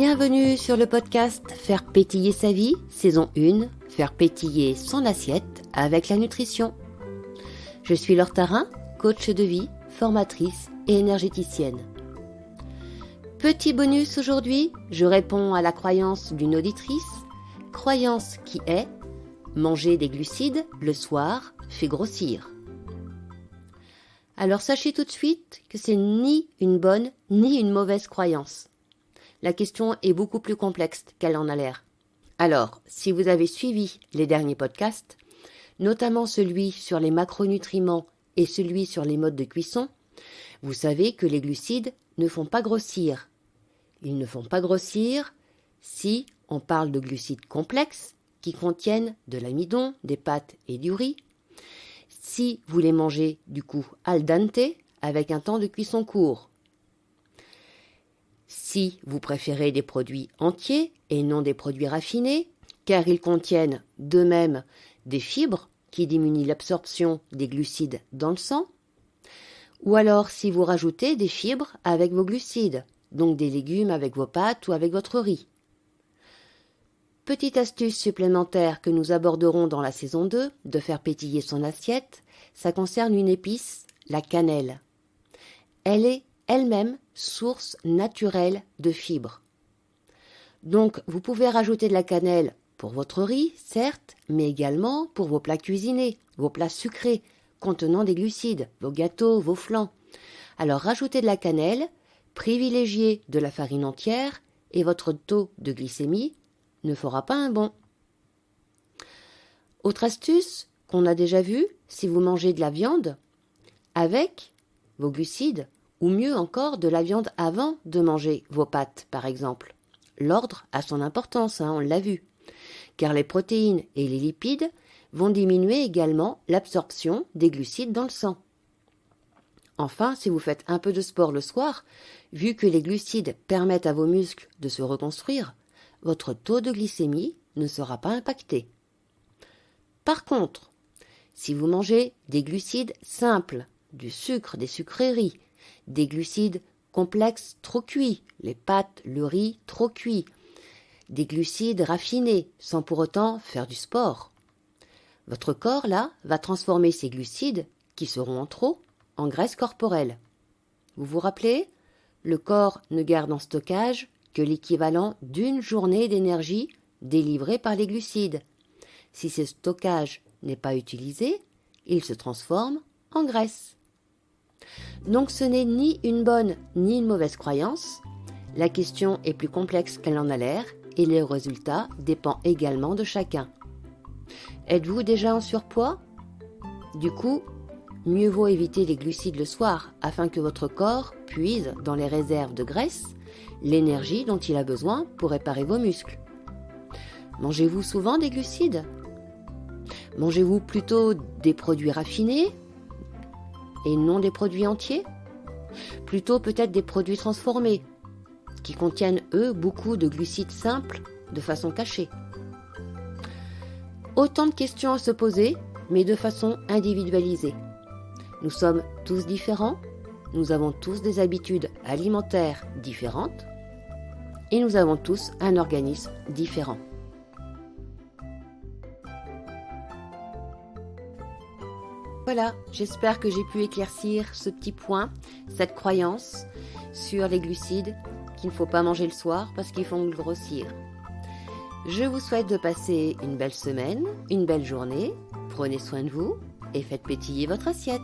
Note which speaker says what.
Speaker 1: Bienvenue sur le podcast Faire pétiller sa vie, saison 1, faire pétiller son assiette avec la nutrition. Je suis Laure Tarin, coach de vie, formatrice et énergéticienne. Petit bonus aujourd'hui, je réponds à la croyance d'une auditrice, croyance qui est « manger des glucides le soir fait grossir ». Alors sachez tout de suite que c'est ni une bonne ni une mauvaise croyance. La question est beaucoup plus complexe qu'elle en a l'air. Alors, si vous avez suivi les derniers podcasts, notamment celui sur les macronutriments et celui sur les modes de cuisson, vous savez que les glucides ne font pas grossir. Ils ne font pas grossir si on parle de glucides complexes qui contiennent de l'amidon, des pâtes et du riz. Si vous les mangez du coup al dente avec un temps de cuisson court. Si vous préférez des produits entiers et non des produits raffinés, car ils contiennent d'eux-mêmes des fibres qui diminuent l'absorption des glucides dans le sang, ou alors si vous rajoutez des fibres avec vos glucides, donc des légumes avec vos pâtes ou avec votre riz. Petite astuce supplémentaire que nous aborderons dans la saison 2 de faire pétiller son assiette, ça concerne une épice, la cannelle. Elle est elle-même source naturelle de fibres. Donc vous pouvez rajouter de la cannelle pour votre riz, certes, mais également pour vos plats cuisinés, vos plats sucrés contenant des glucides, vos gâteaux, vos flans. Alors rajoutez de la cannelle, privilégiez de la farine entière et votre taux de glycémie ne fera pas un bond. Autre astuce qu'on a déjà vue, si vous mangez de la viande avec vos glucides, ou mieux encore de la viande avant de manger vos pâtes, par exemple. L'ordre a son importance, on l'a vu, car les protéines et les lipides vont diminuer également l'absorption des glucides dans le sang. Enfin, si vous faites un peu de sport le soir, vu que les glucides permettent à vos muscles de se reconstruire, votre taux de glycémie ne sera pas impacté. Par contre, si vous mangez des glucides simples, du sucre, des sucreries, des glucides complexes trop cuits, les pâtes, le riz trop cuits, des glucides raffinés sans pour autant faire du sport, votre corps là va transformer ces glucides, qui seront en trop, en graisse corporelle. Vous vous rappelez ? Le corps ne garde en stockage que l'équivalent d'une journée d'énergie délivrée par les glucides. Si ce stockage n'est pas utilisé, il se transforme en graisse. Donc ce n'est ni une bonne ni une mauvaise croyance. La question est plus complexe qu'elle en a l'air et le résultat dépend également de chacun. Êtes-vous déjà en surpoids ? Du coup, mieux vaut éviter les glucides le soir afin que votre corps puise dans les réserves de graisse l'énergie dont il a besoin pour réparer vos muscles. Mangez-vous souvent des glucides ? Mangez-vous plutôt des produits raffinés et non des produits entiers ? Plutôt peut-être des produits transformés, qui contiennent, eux, beaucoup de glucides simples, de façon cachée. Autant de questions à se poser, mais de façon individualisée. Nous sommes tous différents, nous avons tous des habitudes alimentaires différentes, et nous avons tous un organisme différent. Voilà, j'espère que j'ai pu éclaircir ce petit point, cette croyance sur les glucides qu'il ne faut pas manger le soir parce qu'ils font grossir. Je vous souhaite de passer une belle semaine, une belle journée, prenez soin de vous et faites pétiller votre assiette.